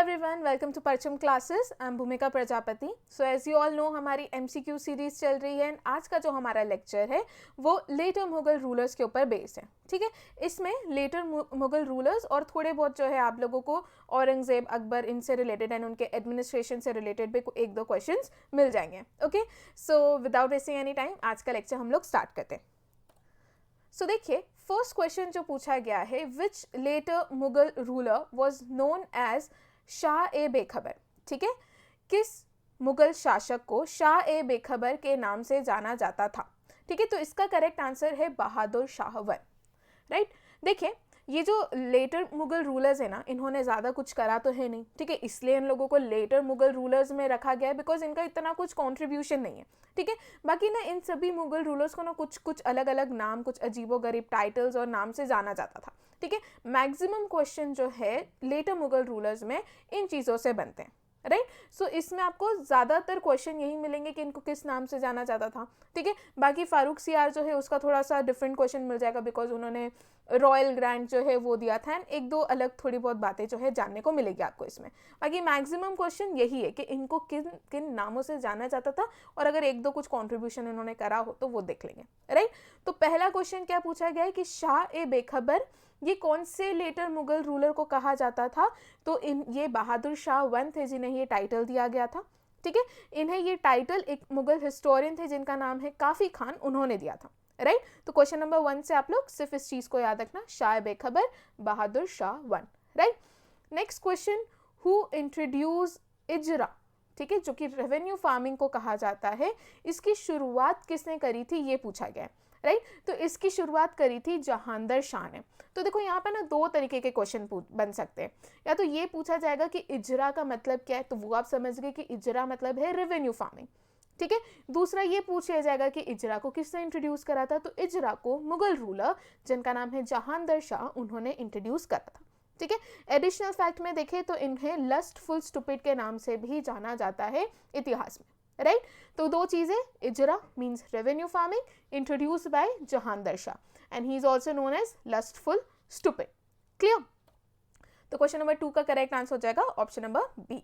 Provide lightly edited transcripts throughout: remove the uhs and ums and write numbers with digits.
everyone, welcome to Parcham classes. I am Bhumika Prajapati. So as you all know हमारी MCQ series चल रही है। आज का जो हमारा लेक्चर है वो लेटर मुगल रूलर्स के ऊपर बेस्ड है। ठीक है, इसमें लेटर मुगल रूलर्स और थोड़े बहुत जो है आप लोगों को औरंगजेब, अकबर, इनसे रिलेटेड एंड उनके एडमिनिस्ट्रेशन से रिलेटेड भी एक दो क्वेश्चंस मिल जाएंगे। Okay, so without wasting any time आज का लेक्चर हम लोग स्टार्ट करते हैं। सो देखिए, फर्स्ट क्वेश्चन जो पूछा गया है, which later Mughal ruler was known as Shah e बेखबर। ठीक है, किस मुगल शासक को शाह ए बेखबर के नाम से जाना जाता था। ठीक है, तो इसका करेक्ट आंसर है बहादुर शाह वन। राइट, देखिए ये जो लेटर मुगल रूलर्स है ना, इन्होंने ज़्यादा कुछ करा तो है नहीं। ठीक है, इसलिए इन लोगों को लेटर मुगल रूलर्स में रखा गया है बिकॉज इनका इतना कुछ कंट्रीब्यूशन नहीं है। ठीक है, बाकी ना इन सभी मुगल रूलर्स को ना कुछ कुछ अलग अलग नाम, कुछ अजीबोगरीब टाइटल्स और नाम से जाना जाता था। ठीक है, मैक्सिमम क्वेश्चन जो है लेटर मुगल रूलर्स में इन चीज़ों से बनते हैं। राइट, सो इसमें आपको ज़्यादातर क्वेश्चन यही मिलेंगे कि इनको किस नाम से जाना जाता था। ठीक है, बाकी फारूक सियार जो है उसका थोड़ा सा डिफरेंट क्वेश्चन मिल जाएगा बिकॉज उन्होंने रॉयल ग्रांट जो है वो दिया था एंड एक दो अलग थोड़ी बहुत बातें जो है जानने को मिलेगी आपको इसमें। बाकी मैक्सिमम क्वेश्चन यही है कि इनको किन किन नामों से जाना जाता था और अगर एक दो कुछ कॉन्ट्रीब्यूशन इन्होंने करा हो तो वो देख लेंगे। राइट, तो पहला क्वेश्चन क्या पूछा गया है कि शाह ए बेखबर ये कौन से लेटर मुगल रूलर को कहा जाता था। तो ये बहादुर शाह वन थे जिन्हें ये टाइटल दिया गया था। ठीक है, इन्हें ये टाइटल एक मुगल हिस्टोरियन थे जिनका नाम है काफी खान, उन्होंने दिया था। राइट, तो क्वेश्चन नंबर 1 से आप लोग सिर्फ इस चीज को याद रखना, Shah Bekhabar Bahadur Shah one. Right, next question, who introduce Ijara. ठीक है, जो कि रेवेन्यू फार्मिंग को कहा जाता है, इसकी शुरुआत किसने करी थी ये पूछा गया है। राइट, तो इसकी शुरुआत करी थी जहांदर शाह ने। तो देखो यहाँ पर ना दो तरीके के क्वेश्चन बन सकते हैं। या तो ये पूछा जाएगा कि इजरा का मतलब क्या है, तो वो आप समझ गए कि इजरा मतलब है रेवेन्यू फार्मिंग। ठीक है, दूसरा ये पूछा जाएगा कि इजरा को किसने इंट्रोड्यूस करा था। तो इजरा को मुगल रूलर जिनका नाम है जहांदर शाह, उन्होंने इंट्रोड्यूस करा था। ठीक है, एडिशनल फैक्ट में देखें तो इन्हें लस्टफुल स्टूपिड के नाम से भी जाना जाता है इतिहास में। राइट, तो दो चीजें, Ijara means revenue farming, introduced by Jahandar Shah and he is also known as lustful stupid. Clear, तो क्वेश्चन नंबर 2 का करेक्ट आंसर हो जाएगा option number B.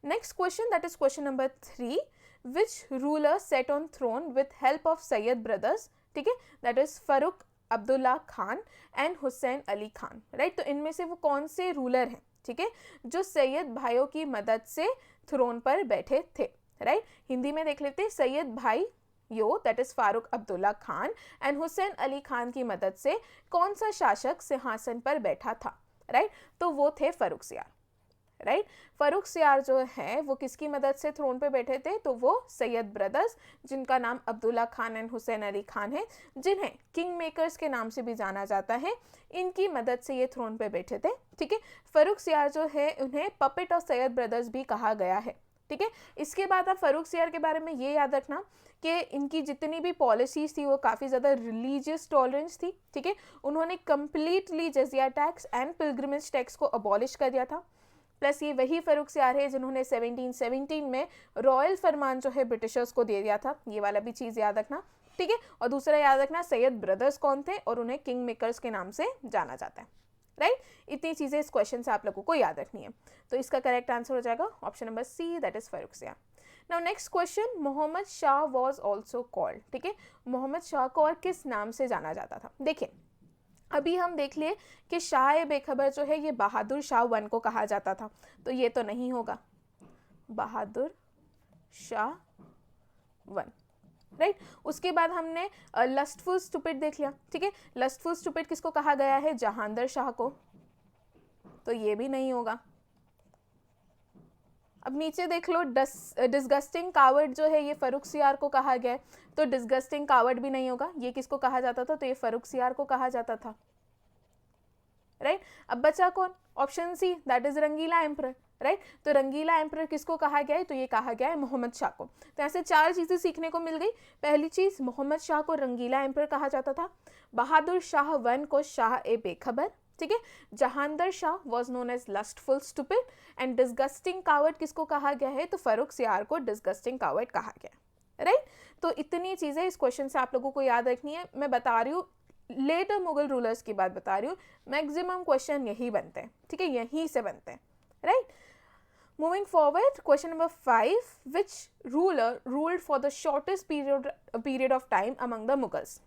Next question, that is question number 3, which ruler sat on throne with help of Sayyid brothers. ठीक है, that is Farooq Abdullah Khan and Hussain Ali Khan. Right, तो इनमें से वो कौन से रूलर हैं, ठीक है, जो सैयद भाइयों की मदद से थ्रोन पर बैठे थे। राइट, हिंदी में देख लेते हैं, सैयद भाई यो that is Farooq Abdullah Khan and Hussain Ali Khan की मदद से कौन सा शासक सिंहासन पर बैठा था। राइट, तो वो थे फरूक सियार। राइट, फरूक सियार जो है वो किसकी मदद से थ्रोन पे बैठे थे, तो वो सैयद ब्रदर्स जिनका नाम अब्दुल्ला खान एंड हुसैन अली खान है, जिन्हें किंग मेकर्स के नाम से भी जाना जाता है, इनकी मदद से ये थ्रोन पे बैठे थे। ठीक है, फरूक सियार जो है उन्हें पपेट ऑफ सैयद ब्रदर्स भी कहा गया है। ठीक है, इसके बाद आप फरूक सियार के बारे में ये याद रखना कि इनकी जितनी भी पॉलिसीज थी वो काफ़ी ज़्यादा रिलीजियस टॉलरेंस थी। ठीक है, उन्होंने completely jizya tax and pilgrimage tax को अबॉलिश कर दिया था। प्लस ये वही फरूक सियार है जिन्होंने 1717 में रॉयल फरमान जो है ब्रिटिशर्स को दे दिया था, ये वाला भी चीज़ याद रखना। ठीक है, और दूसरा याद रखना सैयद ब्रदर्स कौन थे और उन्हें किंग मेकर्स के नाम से जाना जाता है। राइट, इतनी चीज़ें इस क्वेश्चन से आप लोगों को याद रखनी है। तो इसका करेक्ट आंसर हो जाएगा option number C, that is Farrukhsiyar. Now next question, Mohammad Shah was also called. ठीक है, मोहम्मद शाह को और किस नाम से जाना जाता था। देखिए, अभी हम देख लिए कि शाह ए बेखबर जो है ये बहादुर शाह वन को कहा जाता था, तो ये तो नहीं होगा, बहादुर शाह वन। राइट, उसके बाद हमने लस्टफुल स्टूपिड देख लिया। ठीक है, लस्टफुल स्टूपिड किसको कहा गया है, जहांदर शाह को, तो ये भी नहीं होगा। अब नीचे देख लो, डिस्गस्टिंग कावर्ड जो है ये फरूक सियार को कहा गया है, तो डिस्गस्टिंग कावर्ड भी नहीं होगा। ये किसको कहा जाता था, तो ये फरूक सियार को कहा जाता था। राइट, अब बचा कौन, option C, that is Rangila emperor. Right, तो रंगीला एम्परर किसको कहा गया है, तो ये कहा गया है मोहम्मद शाह को। तो ऐसे चार चीजें सीखने को मिल गई। पहली चीज, मोहम्मद शाह को रंगीला एम्परर कहा जाता था, बहादुर शाह वन को शाह ए बेखबर। ठीक है, Jahandar Shah was known as lustful stupid and disgusting coward किसको कहा गया है, तो फरूक सियार को डिस्गस्टिंग कावर्ड कहा गया है। राइट, तो इतनी चीजें इस क्वेश्चन से आप लोगों को याद रखनी है। मैं बता रही हूँ, लेटर मुगल रूलर्स की बात बता रही हूँ, मैक्सिमम क्वेश्चन यही बनते हैं। ठीक है, यहीं से बनते हैं। Right, Moving forward, question number 5, which ruler ruled for the shortest period of time among the Mughals?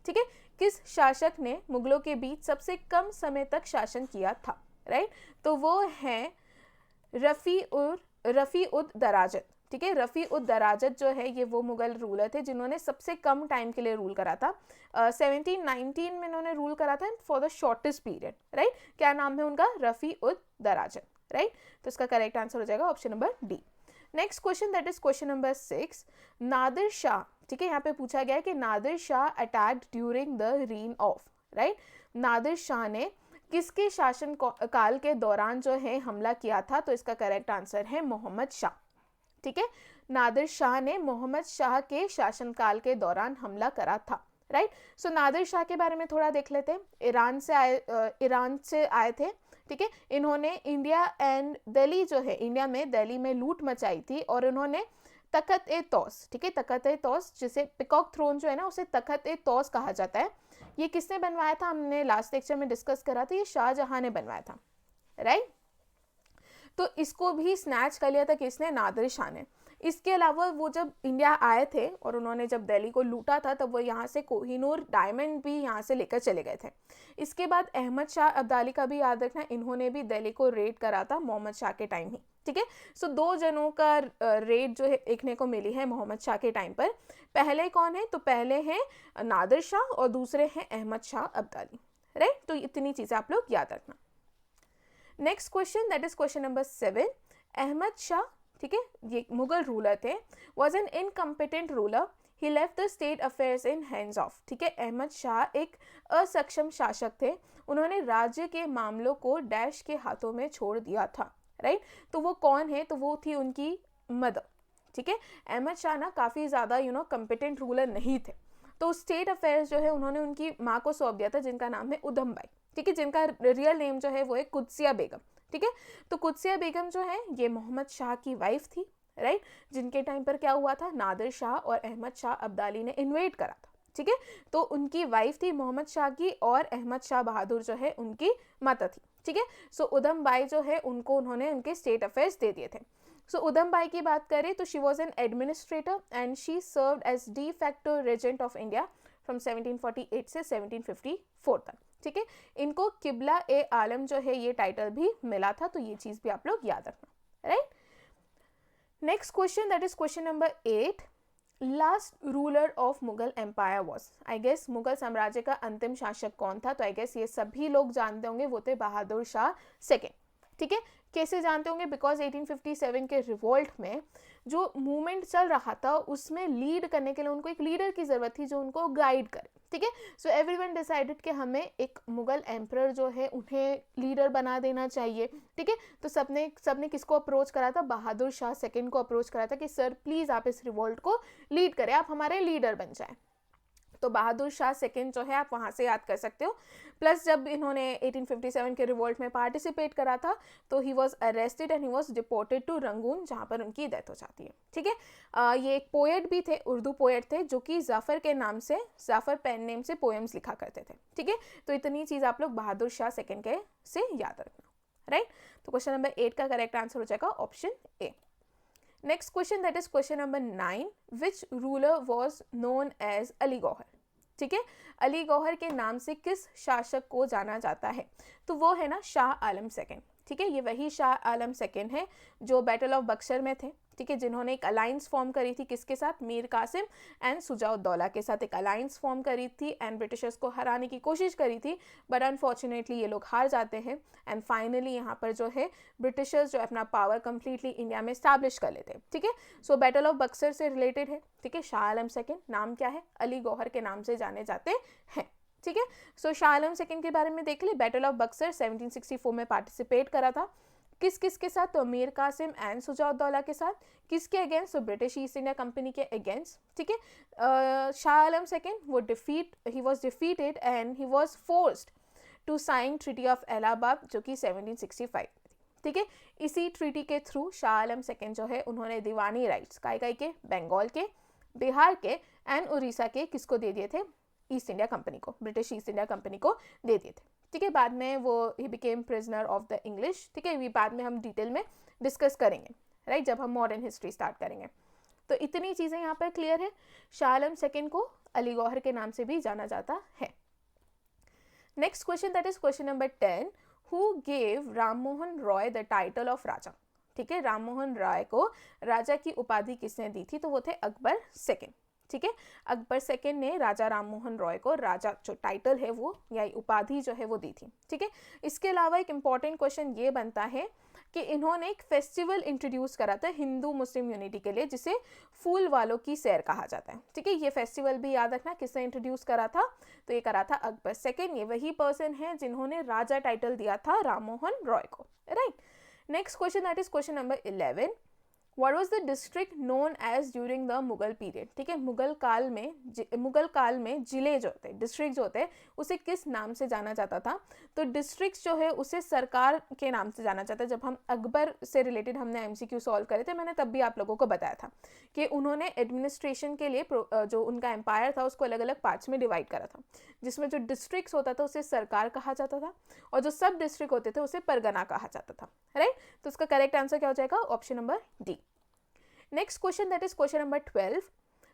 ठीक है, किस शासक ने मुगलों के बीच सबसे कम समय तक शासन किया था, राइट? तो वो है रफ़ी उद दराजत। ठीक है, रफ़ी उद दराजत जो है ये वो मुगल रूलर थे जिन्होंने सबसे कम टाइम के लिए रूल करा था। 1719 में इन्होंने रूल करा था for the shortest period, right? क्या नाम है उनका? रफ़ी उद दराजत, राइट? तो इसका करेक्ट आंसर हो जाएगा option number D. Next question, that is question number 6, Nadir Shah. ठीक है, यहाँ पे पूछा गया है कि Nadir Shah attacked during the reign of, right? Nadir Shah ने किसके शासन काल के दौरान जो है हमला किया था? तो इसका करेक्ट आंसर है मोहम्मद शाह। ठीक है, नादिर शाह ने मोहम्मद शाह के शासनकाल के दौरान हमला करा था, राइट? सो नादिर शाह के बारे में थोड़ा देख लेते हैं। ईरान से आए थे। ठीक है, इन्होंने इंडिया एंड दिल्ली जो है, इंडिया में दिल्ली में लूट मचाई थी और इन्होंने तख्त-ए-तौस, ठीक है, तख्त-ए-तौस जिसे पिकॉक थ्रोन जो है ना उसे तख्त-ए-तौस कहा जाता है, ये किसने बनवाया था? हमने लास्ट लेक्चर में डिस्कस करा था, ये शाहजहां ने बनवाया था, राइट? तो इसको भी स्नैच कर लिया था किसने? नादिर शाह ने। इसके अलावा वो जब इंडिया आए थे और उन्होंने जब दिल्ली को लूटा था तब वो यहाँ से कोहिनूर डायमंड भी यहाँ से लेकर चले गए थे। इसके बाद अहमद शाह अब्दाली का भी याद रखना, इन्होंने भी दिल्ली को रेड करा था मोहम्मद शाह के टाइम ही। ठीक है, सो 2 जनों का रेड जो है देखने को मिली है मोहम्मद शाह के टाइम पर। पहले कौन है? तो पहले हैं नादिर शाह और दूसरे हैं अहमद शाह अब्दाली, राइट? तो इतनी चीज़ें आप लोग याद रखना। Next question, that is question number 7, Ahmad Shah, ठीक है, ये मुगल रूलर थे, was an incompetent ruler, he left the state affairs in hands of. ठीक है, अहमद शाह एक असक्षम शासक थे, उन्होंने राज्य के मामलों को डैश के हाथों में छोड़ दिया था, राइट? तो वो कौन है? तो वो थी उनकी मदर। ठीक है, अहमद शाह ना काफ़ी ज़्यादा कम्पिटेंट रूलर नहीं थे, तो स्टेट अफेयर्स जो है उन्होंने उनकी माँ को सौंप दिया था जिनका नाम है उधम बाई। ठीक है, जिनका रियल नेम जो है वो है कुदसिया बेगम। ठीक है, तो कुदसिया बेगम जो है ये मोहम्मद शाह की वाइफ थी, राइट? जिनके टाइम पर क्या हुआ था? नादिर शाह और अहमद शाह अब्दाली ने इन्वेड करा था। ठीक है, तो उनकी वाइफ थी मोहम्मद शाह की और अहमद शाह बहादुर जो है उनकी माता थी। ठीक है, सो उधम बाई जो है उनको उन्होंने उनके स्टेट अफेयर्स दे दिए थे। सो उधम बाई की बात करें तो she was an administrator and she served as de facto regent of India from 1748 से 1754 तक। ठीक है, इनको किबला ए आलम जो है ये टाइटल भी मिला था, तो ये चीज़ भी आप लोग याद रखना, right? Next question, that is question number 8, last ruler of Mughal empire was. I guess Mughal साम्राज्य का अंतिम शासक कौन था? तो आई गेस ये सभी लोग जानते होंगे, वो थे बहादुर शाह सेकेंड। ठीक है, कैसे जानते होंगे? बिकॉज 1857 के रिवोल्ट में जो मूवमेंट चल रहा था उसमें लीड करने के लिए उनको एक लीडर की ज़रूरत थी जो उनको गाइड करे। ठीक है, सो एवरीवन डिसाइडेड कि हमें एक मुगल एम्परर जो है उन्हें लीडर बना देना चाहिए। ठीक है, तो सबने किसको अप्रोच करा था? बहादुर शाह सेकंड को अप्रोच करा था कि सर प्लीज़ आप इस रिवोल्ट को लीड करें, आप हमारे लीडर बन जाए। तो बहादुर शाह सेकंड जो है आप वहाँ से याद कर सकते हो। प्लस जब इन्होंने 1857 के रिवोल्ट में पार्टिसिपेट करा था तो he was arrested and he was deported to Rangoon, जहाँ पर उनकी डेथ हो जाती है। ठीक है, ये एक पोएट भी थे, उर्दू पोएट थे जो कि जाफ़र के नाम से, जाफ़र पेन नेम से पोएम्स लिखा करते थे। ठीक है, तो इतनी चीज़ आप लोग बहादुर शाह सेकंड के से याद रखना, राइट? तो क्वेश्चन नंबर 8 का करेक्ट आंसर हो जाएगा option A. Next question, that is question number 9, which ruler was known as Ali Gauhar. ठीक है, अली गौहर के नाम से किस शासक को जाना जाता है? तो वो है ना शाह आलम सेकंड। ठीक है, ये वही शाह आलम सेकंड है जो बैटल ऑफ बक्सर में थे। ठीक है, जिन्होंने एक अलायंस फॉर्म करी थी किसके साथ? मीर कासिम एंड सुजाउद्दौला के साथ एक अलायंस फॉर्म करी थी एंड ब्रिटिशर्स को हराने की कोशिश करी थी, बट अनफॉर्चुनेटली ये लोग हार जाते हैं एंड फाइनली यहाँ पर जो है ब्रिटिशर्स जो अपना पावर कंप्लीटली इंडिया में स्टैब्लिश कर लेते हैं। ठीक है, सो बैटल ऑफ बक्सर से रिलेटेड है। ठीक है, शाह आलम सेकंड नाम क्या है? अली गौहर के नाम से जाने जाते हैं। ठीक है, सो शाह आलम सेकंड के बारे में देख ले, बैटल ऑफ बक्सर 1764 में पार्टिसिपेट करा था। किस किस के साथ? तो मीर कासिम एंड सुजाउद्दौला के साथ। किसके अगेंस्ट? तो ब्रिटिश ईस्ट इंडिया कंपनी के अगेंस्ट। ठीक है, शाह आलम सेकंड वो he was defeated and he was forced to sign treaty of Allahabad जो कि 1765। ठीक है, इसी ट्रीटी के थ्रू शाह आलम सेकंड जो है उन्होंने दीवानी राइट्स काई के, बंगाल के, बिहार के एंड उड़ीसा के किसको दे दिए थे? ईस्ट इंडिया कंपनी को, ब्रिटिश ईस्ट इंडिया कंपनी को दे दिए थे। ठीक है, बाद में वो he became prisoner of the English. ठीक है, ये बाद में हम डिटेल में डिस्कस करेंगे, राइट, जब हम मॉडर्न हिस्ट्री स्टार्ट करेंगे। तो इतनी चीज़ें यहाँ पर क्लियर है। शाह आलम सेकेंड को अली गौहर के नाम से भी जाना जाता है। Next question, that is question number 10, who gave Ram Mohan Roy the title of Raja. ठीक है, राम मोहन राय को राजा की उपाधि किसने दी थी, तो वो थे अकबर सेकेंड। ठीक है, अकबर सेकेंड ने राजा राम मोहन रॉय को राजा जो टाइटल है वो या उपाधि जो है वो दी थी। ठीक है, इसके अलावा एक इम्पॉर्टेंट क्वेश्चन ये बनता है कि इन्होंने एक फेस्टिवल इंट्रोड्यूस करा था हिंदू मुस्लिम यूनिटी के लिए, जिसे फूल वालों की सैर कहा जाता है। ठीक है, ये फेस्टिवल भी याद रखना किसने इंट्रोड्यूस करा था, तो ये करा था अकबर सेकेंड। ये वही पर्सन है जिन्होंने राजा टाइटल दिया था राम मोहन रॉय को, right. Next question, that is question number 11, What was the district known as during the Mughal period. ठीक है, मुगल काल में जिले जो होते हैं, डिस्ट्रिक्ट जो होते हैं, उसे किस नाम से जाना जाता था, तो डिस्ट्रिक्ट जो है उसे सरकार के नाम से जाना जाता है। जब हम अकबर से रिलेटेड हमने MCQ सॉल्व करे थे, मैंने तब भी आप लोगों को बताया था कि उन्होंने एडमिनिस्ट्रेशन के लिए जो उनका एम्पायर था उसको अलग अलग पार्ट्स में डिवाइड करा था, जिसमें जो डिस्ट्रिक्ट्स होता था उसे सरकार कहा जाता था और जो सब डिस्ट्रिक्ट होते थे उसे परगना कहा जाता था, राइट। तो उसका करेक्ट आंसर क्या हो जाएगा, option number D. Next question, that is question number 12,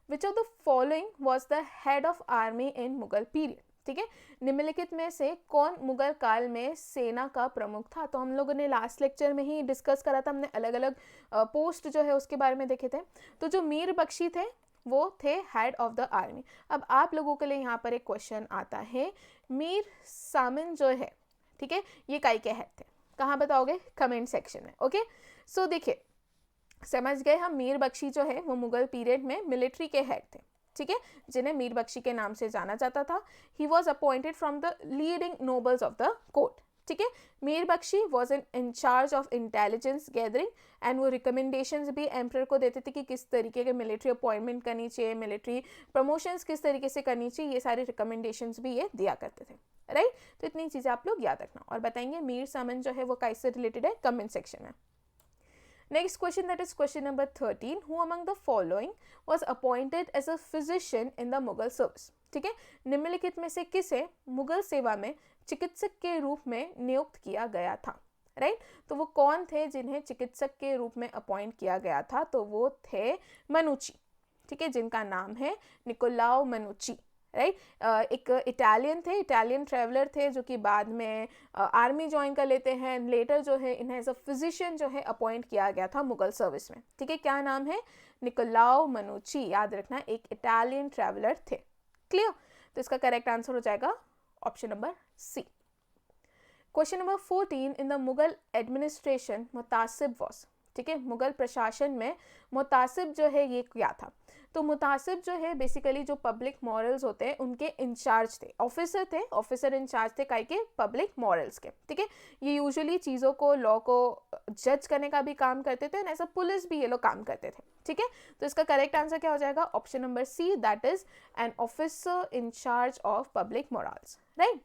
which of the following was the head of army in Mughal period. ठीक है, निम्नलिखित में से कौन मुगल काल में सेना का प्रमुख था। तो हम लोगों ने लास्ट लेक्चर में ही डिस्कस करा था, हमने अलग अलग पोस्ट जो है उसके बारे में देखे थे। तो जो मीर बख्शी थे वो थे हेड ऑफ द आर्मी। अब आप लोगों के लिए यहाँ पर एक क्वेश्चन आता है, मीर सामन जो है, ठीक है, ये काई के हेड थे, कहाँ बताओगे, कमेंट सेक्शन में। ओके, सो देखिए समझ गए हम, मीर बख्शी जो है वो मुगल पीरियड में मिलिट्री के हेड थे। ठीक है, जिन्हें मीर बख्शी के नाम से जाना जाता था। He was appointed from the leading nobles of the court. ठीक है, Mir Bakhshi was in charge of intelligence gathering and वो रिकमेंडेशंस भी एम्परर को देते थे कि किस तरीके के मिलिट्री अपॉइंटमेंट करनी चाहिए, मिलिट्री प्रमोशंस किस तरीके से करनी चाहिए, ये सारे रिकमेंडेशंस भी ये दिया करते थे, राइट। तो इतनी चीज़ें आप लोग याद रखना और बताएंगे मीर सामन जो है वो कैसे रिलेटेड है, कमेंट सेक्शन में। Next question, that is question number 13, who among the following was appointed as a physician in the Mughal service। ठीक है, निम्नलिखित में से किसे मुगल सेवा में चिकित्सक के रूप में नियुक्त किया गया था, राइट। तो वो कौन थे जिन्हें चिकित्सक के रूप में अपॉइंट किया गया था, तो वो थे मनुची। ठीक है, जिनका नाम है निकोलाओ मनुची, राइट। एक इटालियन थे, इटालियन ट्रैवलर थे जो कि बाद में आर्मी ज्वाइन कर लेते हैं। लेटर जो है इन्हें एज अ फिजिशियन जो है अपॉइंट किया गया था मुगल सर्विस में। ठीक है, क्या नाम है, निकोलाओ मनुची, याद रखना, एक इटालियन ट्रैवलर थे। क्लियर, तो इसका करेक्ट आंसर हो जाएगा option number C. Question number 14, in the Mughal administration Muhtasib was. ठीक है, मुगल प्रशासन में मुतासिब जो है ये क्या था, तो मुतासिब जो है बेसिकली जो पब्लिक मॉरल्स होते हैं उनके इंचार्ज थे, ऑफिसर इंचार्ज थे काई के, पब्लिक मॉरल्स के। ठीक है, ये यूजुअली चीज़ों को, लॉ को जज करने का भी काम करते थे, ऐसा पुलिस भी ये लोग काम करते थे। ठीक है, तो इसका करेक्ट आंसर क्या हो जाएगा, option number C, that is an officer in charge of public morals, right.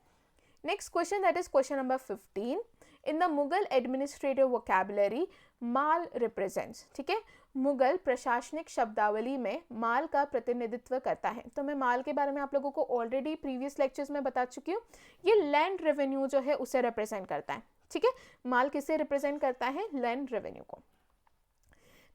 Next question, that is question number 15, in the Mughal administrative vocabulary maal represents. ठीक है, मुगल प्रशासनिक शब्दावली में माल का प्रतिनिधित्व करता है। तो मैं माल के बारे में आप लोगों को ऑलरेडी प्रीवियस लेक्चर्स में बता चुकी हूँ, ये लैंड रेवेन्यू जो है उसे रिप्रेजेंट करता है। ठीक है, माल किसे रिप्रेजेंट करता है, लैंड रेवेन्यू को।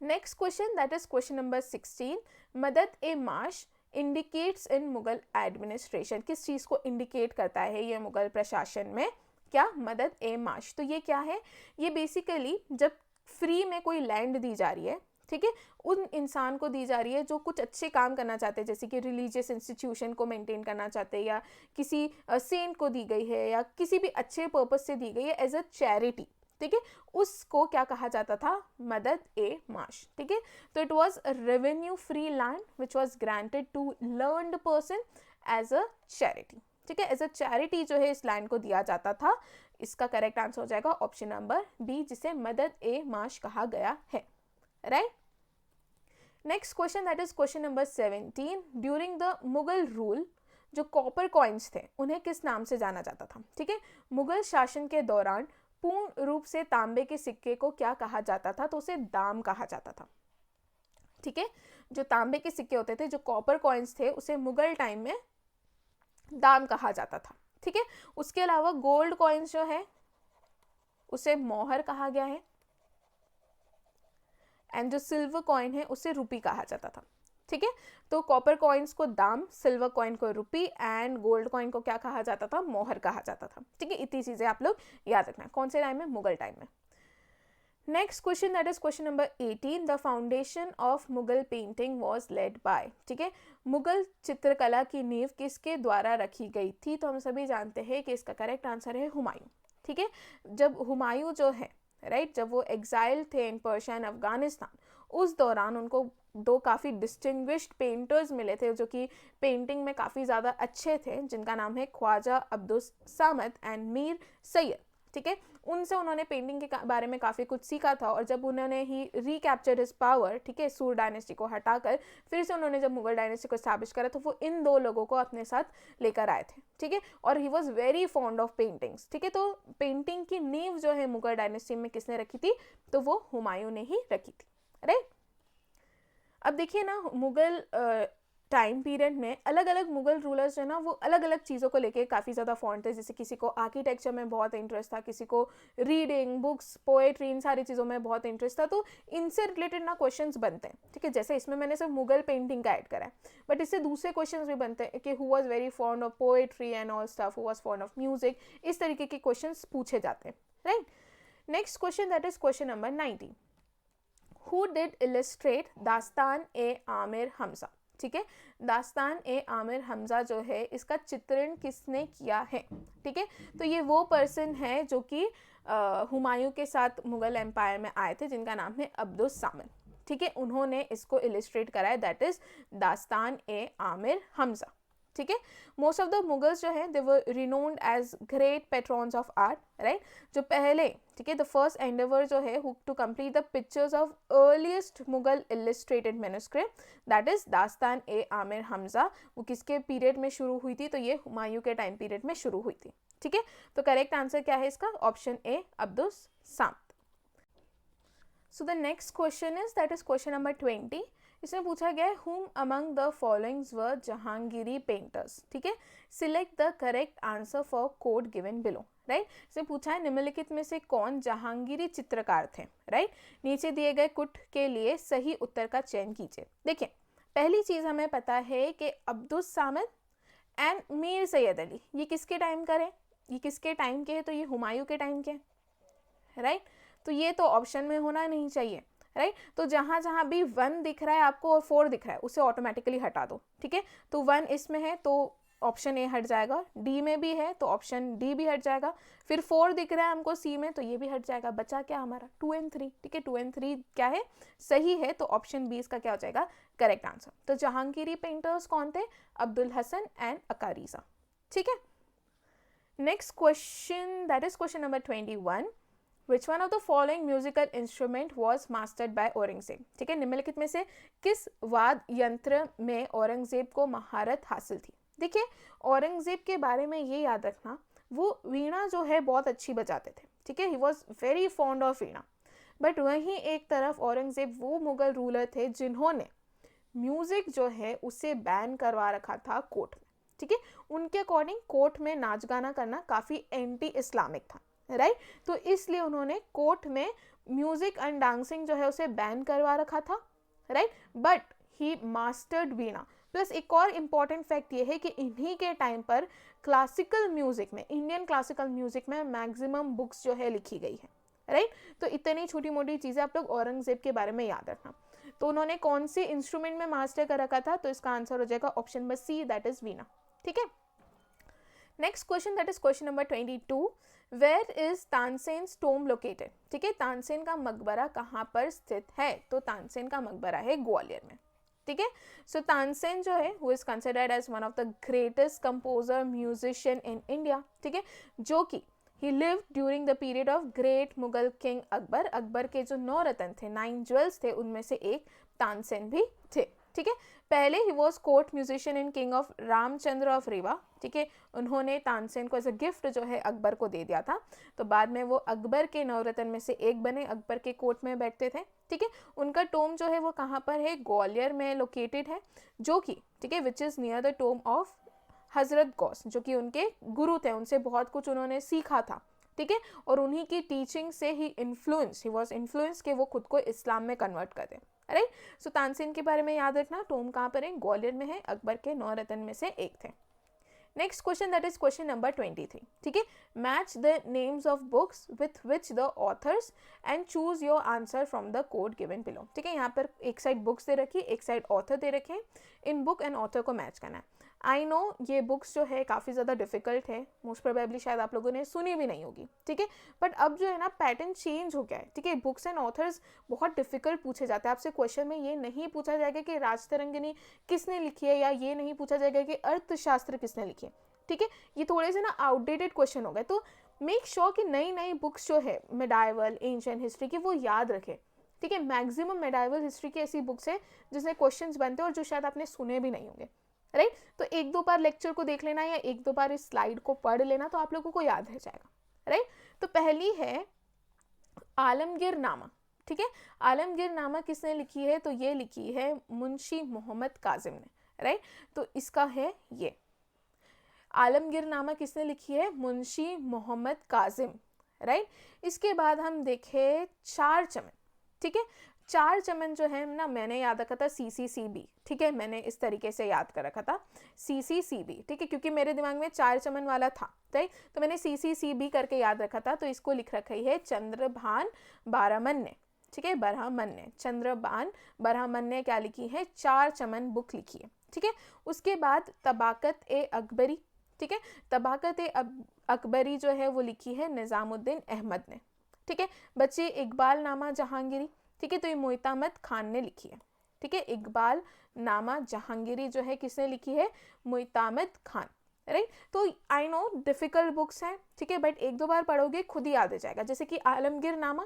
Next question, that is question number 16, मदद ए माश इंडिकेट्स इन मुगल एडमिनिस्ट्रेशन। किस चीज़ को इंडिकेट करता है ये मुगल प्रशासन में, क्या, मदद ए माश। तो ये क्या है, ये बेसिकली जब फ्री में कोई लैंड दी जा रही है, ठीक है, उन इंसान को दी जा रही है जो कुछ अच्छे काम करना चाहते हैं, जैसे कि रिलीजियस इंस्टीट्यूशन को मेंटेन करना चाहते हैं, या किसी सेंट को दी गई है, या किसी भी अच्छे पर्पस से दी गई है एज अ चैरिटी। ठीक है, उसको क्या कहा जाता था, मदद ए माश। ठीक है, तो it was revenue free land which was granted to learned person as a charity. ठीक है, एज अ चैरिटी जो है इस लैंड को दिया जाता था। इसका करेक्ट आंसर हो जाएगा ऑप्शन नंबर बी, जिसे मदद ए माश कहा गया है, right. Next question, that is question number 17, during the Mughal rule जो कॉपर कॉइन्स थे उन्हें किस नाम से जाना जाता था। ठीक है, मुगल शासन के दौरान पूर्ण रूप से तांबे के सिक्के को क्या कहा जाता था, तो उसे दाम कहा जाता था। ठीक है, जो तांबे के सिक्के होते थे, जो कॉपर कॉइन्स थे, उसे मुगल टाइम में दाम कहा जाता था। ठीक है, उसके अलावा गोल्ड कॉइन्स जो है उसे मोहर कहा गया है। एंड जो सिल्वर कॉइन है उसे रुपी कहा जाता था, ठीक है। तो कॉपर कॉइन्स को दाम, सिल्वर कॉइन को रुपी एंड गोल्ड कॉइन को क्या कहा जाता था, मोहर कहा जाता था, ठीक है। इतनी चीजें आप लोग याद रखना। कौन से टाइम में, मुगल टाइम में। Next question that is question number 18, the foundation of Mughal painting was led by, ठीक है। मुगल चित्रकला की नींव किसके द्वारा रखी गई थी, तो हम सभी जानते हैं कि इसका करेक्ट आंसर है हुमायूं, ठीक है। जब हुमायूं जो है राइट, जब वो एग्जाइल थे इन पर्शिया एंड अफगानिस्तान, उस दौरान उनको दो काफ़ी डिस्टिंग्विश्ड पेंटर्स मिले थे जो कि पेंटिंग में काफ़ी ज़्यादा अच्छे थे, जिनका नाम है ख्वाजा अब्दुल सामद एंड मीर सैयद, ठीक है। उनसे उन्होंने पेंटिंग के बारे में काफ़ी कुछ सीखा था, और जब उन्होंने ही रिकैप्चर हिज पावर, ठीक है, सूर डायनेस्टी को हटाकर फिर से उन्होंने जब मुगल डायनेस्टी को एस्टैब्लिश करा, तो वो इन दो लोगों को अपने साथ लेकर आए थे, ठीक है। और he was very fond of paintings, ठीक है। तो पेंटिंग की नींव जो है मुगल डायनेस्टी में किसने रखी थी, तो वो हुमायूं ने ही रखी थी, राइट। अब देखिए ना, मुगल टाइम पीरियड में अलग अलग मुगल रूलर्स जो है ना, वो अलग अलग चीज़ों को लेके काफ़ी ज़्यादा फॉन्ड थे। जैसे किसी को आर्किटेक्चर में बहुत इंटरेस्ट था, किसी को रीडिंग बुक्स, पोएट्री, इन सारी चीज़ों में बहुत इंटरेस्ट था। तो इनसे रिलेटेड ना क्वेश्चंस बनते हैं, ठीक है। जैसे इसमें मैंने सिर्फ मुगल पेंटिंग का ऐड करा है, बट इससे दूसरे क्वेश्चंस भी बनते हैं कि who was very fond of poetry and all stuff, who was fond of music, इस तरीके के क्वेश्चंस पूछे जाते हैं, right. Next question that is question number 19, who did illustrate दास्तान ए आमिर हमजा, ठीक है। दास्तान ए आमिर हमजा जो है, इसका चित्रण किसने किया है, ठीक है। तो ये वो पर्सन है जो कि हुमायूं के साथ मुगल एम्पायर में आए थे, जिनका नाम है अब्दुल सामद, ठीक है। उन्होंने इसको इलस्ट्रेट कराया, दैट इज दास्तान ए आमिर हमजा, ठीक है। मोस्ट ऑफ द मुगल्स जो है, they were renowned as great patrons of art, right. जो पहले, ठीक है, द फर्स्ट एंडेवर जो है to complete the pictures of earliest Mughal illustrated manuscript, that is Dastan e Aamir Hamza, वो किसके पीरियड में शुरू हुई थी, तो ये हुमायूं के टाइम पीरियड में शुरू हुई थी, ठीक है। तो करेक्ट आंसर क्या है इसका, option A, Abdul Samad. So the next question is that is question number 20। इसमें पूछा गया है, हुम among the followings were Jahangiri painters, ठीक है। Select the correct answer for code given below, right. इसमें पूछा है निम्नलिखित में से कौन जहांगीरी चित्रकार थे, राइट। नीचे दिए गए कुट के लिए सही उत्तर का चयन कीजिए। देखिए, पहली चीज हमें पता है कि अब्दुल सामद एंड मीर सैयद अली, ये किसके टाइम का है, ये किसके टाइम के हैं, तो ये हुमायूं के टाइम के, राइट। तो ये तो ऑप्शन में होना नहीं चाहिए, राइट। तो जहां जहां भी 1 दिख रहा है आपको और 4 दिख रहा है, उसे ऑटोमेटिकली हटा दो, ठीक है। तो 1 इसमें है तो ऑप्शन ए हट जाएगा, डी में भी है तो ऑप्शन डी भी हट जाएगा, फिर 4 दिख रहा है हमको सी में, तो ये भी हट जाएगा। बचा क्या हमारा, 2 एंड 3, ठीक है। 2 एंड 3 क्या है, सही है, तो ऑप्शन बी इसका क्या हो जाएगा, करेक्ट आंसर। तो जहांगीरी पेंटर्स कौन थे, अब्दुल हसन एंड अकारीजा, ठीक है। Next question that is question number 21, Which one of the following musical instrument was mastered by Aurangzeb, ठीक है। निम्नलिखित में से किस वाद यंत्र में औरंगजेब को महारत हासिल थी। देखिए, औरंगजेब के बारे में ये याद रखना, वो वीणा जो है बहुत अच्छी बजाते थे, ठीक है। He was very fond of Veena. But वहीं एक तरफ औरंगजेब वो मुगल रूलर थे जिन्होंने म्यूजिक जो है उसे बैन करवा रखा था कोर्ट में, ठीक है। उनके अकॉर्डिंग कोर्ट में नाच गाना करना काफ़ी एंटी इस्लामिक था, राइट। तो इसलिए उन्होंने कोर्ट में म्यूजिक एंड डांसिंग जो है उसे बैन करवा रखा था, right. But he mastered Veena. Plus एक और इम्पॉर्टेंट फैक्ट ये है कि इन्हीं के टाइम पर क्लासिकल म्यूजिक में, इंडियन क्लासिकल म्यूजिक में मैक्सिमम बुक्स जो है लिखी गई है, राइट। तो इतनी छोटी मोटी चीज़ें आप लोग औरंगजेब के बारे में याद रखना। तो उन्होंने कौन से इंस्ट्रूमेंट में मास्टर कर रखा था, तो इसका आंसर हो जाएगा option number C, that is veena, ठीक है। Next question that is question number 22, where is Tansen's tomb located, ठीक है। तानसेन का मकबरा कहाँ पर स्थित है, तो तानसेन का मकबरा है ग्वालियर में, ठीक है। सो तानसेन जो है who is considered as one of the greatest composer musician in India, ठीक है, जो कि he lived during the period of great Mughal king Akbar. Akbar के जो 9 रत्न थे, 9 ज्वेल्स थे, उनमें से एक तानसेन भी थे, ठीक है। पहले he was court musician in king of Ramchandra of Rewa, ठीक है। उन्होंने तानसेन को एज अ गिफ्ट जो है अकबर को दे दिया था। तो बाद में वो अकबर के 9 रत्न में से एक बने, अकबर के कोर्ट में बैठते थे, ठीक है। उनका टोम जो है वो कहाँ पर है, ग्वालियर में लोकेटेड है, जो कि, ठीक है, which is near the Tomé of हजरत गौस, जो कि उनके गुरु थे, उनसे बहुत कुछ उन्होंने सीखा था, ठीक है, और उन्हीं की टीचिंग से ही वॉज इन्फ्लुएंस कि वो खुद को इस्लाम में कन्वर्ट कर दें। राइट, सो तानसेन के बारे में याद रखना, टोम कहाँ पर है, ग्वालियर में है, अकबर के 9 रत्न में से एक थे। Next question, that is question number 23। ठीक है, match the names of books with which the author's and choose your answer from the code given below. ठीक है, यहाँ पर एक साइड बुक्स दे रखी है, एक साइड ऑथर दे रखे हैं, इन बुक एंड ऑथर को मैच करना है। आई नो ये बुक्स जो है काफ़ी ज़्यादा डिफिकल्ट है, मोस्ट प्रोबेबली शायद आप लोगों ने सुनी भी नहीं होगी। ठीक है, बट अब जो है ना पैटर्न चेंज हो गया है। ठीक है, बुक्स एंड ऑथर्स बहुत डिफिकल्ट पूछे जाते हैं। आपसे क्वेश्चन में ये नहीं पूछा जाएगा कि राजतरंगिणी किसने लिखी है, या ये नहीं पूछा जाएगा कि अर्थशास्त्र किसने लिखी है। ठीक है, ये थोड़े से ना आउटडेटेड क्वेश्चन हो गए, तो मेक श्योर कि नई नई बुक्स जो है मेडाइवल एंशिएंट हिस्ट्री की वो याद रखें। ठीक है, मैक्सिमम मेडाइवल हिस्ट्री की ऐसी बुक्स है जिसमें क्वेश्चंस बनते हैं और जो शायद आपने सुने भी नहीं होंगे। राइट, तो एक दो बार लेक्चर को देख लेना या एक दो बार इस स्लाइड को पढ़ लेना तो आप लोगों को याद रह जाएगा। राइट, तो पहली है आलमगीर नामा। ठीक है, आलमगीर नामा किसने लिखी है, तो ये लिखी है मुंशी मोहम्मद काजिम ने। राइट, तो इसका है ये आलमगीर नामा किसने लिखी है, मुंशी मोहम्मद काजिम। राइट, इसके बाद हम देखें चार चमन। ठीक है, चार चमन जो है ना, मैंने याद रखा था CCCB। ठीक है, मैंने इस तरीके से याद कर रखा था CCCB। ठीक है, क्योंकि मेरे दिमाग में चार चमन वाला था, राइट, तो मैंने CCCB करके याद रखा था। तो इसको लिख रखा है चंद्रभान बारहमन ने। ठीक है, बरहमन ने, चंद्रभान बरहमन ने क्या लिखी है, चार चमन बुक लिखी है। ठीक है, उसके बाद तबाकत ए अकबरी। ठीक है, तबाकत ए अकबरी जो है वो लिखी है निज़ामुद्दीन अहमद ने। ठीक है, बच्चे इकबाल नामा जहांगीरी। ठीक है, तो ये मोइतामद खान ने लिखी है। ठीक है, इकबाल नामा जहांगीरी जो है किसने लिखी है, मोइतामद खान। राइट, तो आई नो डिफिकल्ट बुक्स हैं। ठीक है, बट एक दो बार पढ़ोगे खुद ही याद आ जाएगा। जैसे कि आलमगीर नामा,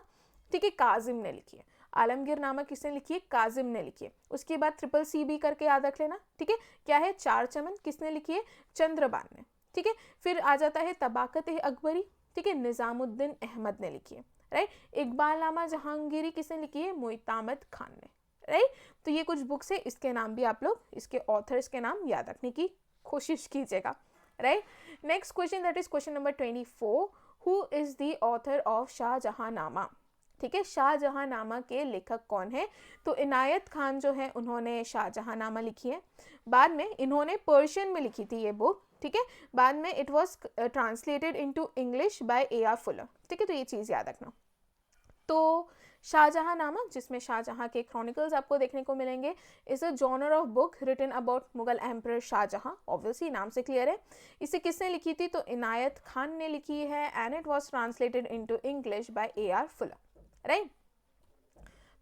ठीक है, काजिम ने लिखी है। आलमगीर नामा किसने लिखी है, काजिम ने लिखी है। उसके बाद CCCB करके याद रख लेना। ठीक है, क्या है, चार चमन किसने लिखी है, चंद्रबान ने। ठीक है, फिर आ जाता है तबाकत अकबरी। ठीक है, निज़ामुद्दीन अहमद ने लिखी है। राइट, इकबाल नामा जहांगीरी किसने लिखी है, मोइतामद खान ने। राइट, तो ये कुछ बुक्स है, इसके नाम भी आप लोग इसके ऑथर्स के नाम याद रखने की कोशिश कीजिएगा। Right, next question, that is question number 24। Who is the author of Shahjahannama. ठीक है, शाहजहांनामा के लेखक कौन है, तो इनायत खान जो है उन्होंने शाहजहांनामा लिखी है। बाद में इन्होंने पर्शियन में लिखी थी ये बुक। ठीक है, बाद में it was translated into English by A.R. Fuller. ठीक है, तो ये चीज़ याद रखना। तो शाहजहांनामा, जिसमें शाहजहां के क्रॉनिकल्स आपको देखने को मिलेंगे, is a genre of book written about Mughal emperor Shah Jahan. Obviously नाम से क्लियर है। इसे किसने लिखी थी, तो इनायत खान ने लिखी है, and it was translated into English by A.R. Fuller. Right,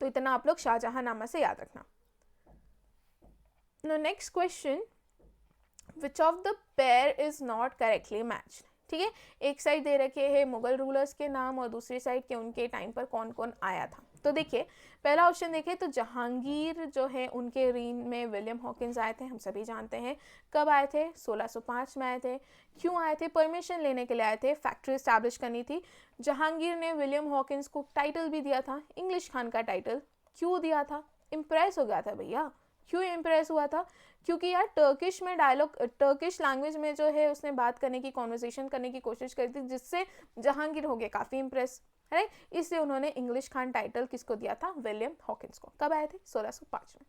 तो इतना आप लोग शाहजहांनामा से याद रखना। No next question, which of the pair is not correctly matched. ठीक है, एक साइड दे रखे हैं मुगल रूलर्स के नाम और दूसरी साइड के उनके टाइम पर कौन कौन आया था। तो देखिए, पहला ऑप्शन देखिए तो जहांगीर जो है उनके रीन में विलियम हॉकिंस आए थे, हम सभी जानते हैं। कब आए थे, 1605 में आए थे। क्यों आए थे, परमिशन लेने के लिए आए थे, फैक्ट्री इस्टेब्लिश करनी थी। जहांगीर ने विलियम हॉकिंस को टाइटल भी दिया था, इंग्लिश खान का टाइटल। क्यों दिया था, इम्प्रेस हो गया था भैया। क्यों इम्प्रेस हुआ था, क्योंकि यार टर्किश में डायलॉग, टर्किश लैंग्वेज में जो है उसने बात करने की, कॉन्वर्सेशन करने की कोशिश करी थी, जिससे जहांगीर हो गए काफ़ी इम्प्रेस। राइट, इसलिए उन्होंने इंग्लिश खान टाइटल किसको दिया था, विलियम हॉकिंस को। कब आए थे, 1605 में।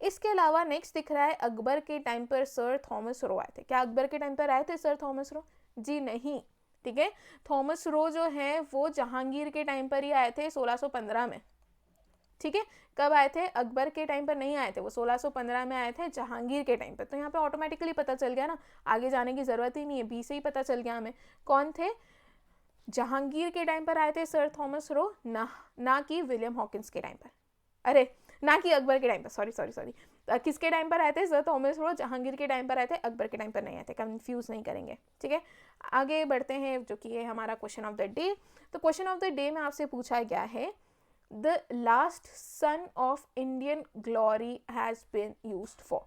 इसके अलावा नेक्स्ट दिख रहा है अकबर के टाइम पर सर थॉमस रो आए थे। क्या अकबर के टाइम पर आए थे सर थॉमस रो, जी नहीं। ठीक है, थॉमस रो जो है वो जहांगीर के टाइम पर ही आए थे, 1615 में। ठीक है, कब आए थे, अकबर के टाइम पर नहीं आए थे, वो 1615 में आए थे जहांगीर के टाइम पर। तो यहाँ पे ऑटोमेटिकली पता चल गया ना, आगे जाने की जरूरत ही नहीं है, बी से ही पता चल गया हमें कौन थे। जहांगीर के टाइम पर आए थे सर थॉमस रो, ना कि विलियम हॉकिंस के टाइम पर, अरे ना कि अकबर के टाइम पर, सॉरी किसके टाइम पर आए थे, सर थॉमस रो जहांगीर के टाइम पर आए थे, अकबर के टाइम पर नहीं आए थे, कंफ्यूज नहीं करेंगे। ठीक है, आगे बढ़ते हैं, जो कि है हमारा क्वेश्चन ऑफ द डे। तो क्वेश्चन ऑफ द डे में आपसे पूछा गया है, the last son of Indian glory has been used for।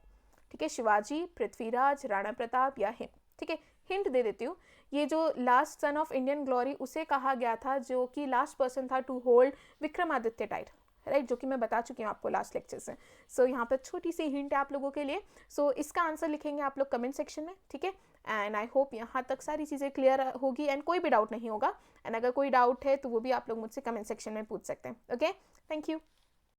ठीक है, शिवाजी, पृथ्वीराज, राणा प्रताप या हिंद। ठीक है, हिंट दे देती हूँ, ये जो last son of Indian glory उसे कहा गया था जो कि लास्ट पर्सन था to hold Vikramaditya title. Right, जो कि मैं बता चुकी हूँ आपको लास्ट लेक्चर से। सो यहाँ पर छोटी सी हिंट है आप लोगों के लिए। सो इसका आंसर लिखेंगे आप लोग कमेंट सेक्शन में। ठीक है, एंड आई होप यहाँ तक सारी चीज़ें क्लियर होगी एंड कोई भी डाउट नहीं होगा, एंड अगर कोई डाउट है तो वो भी आप लोग मुझसे कमेंट सेक्शन में पूछ सकते हैं. Okay, thank you.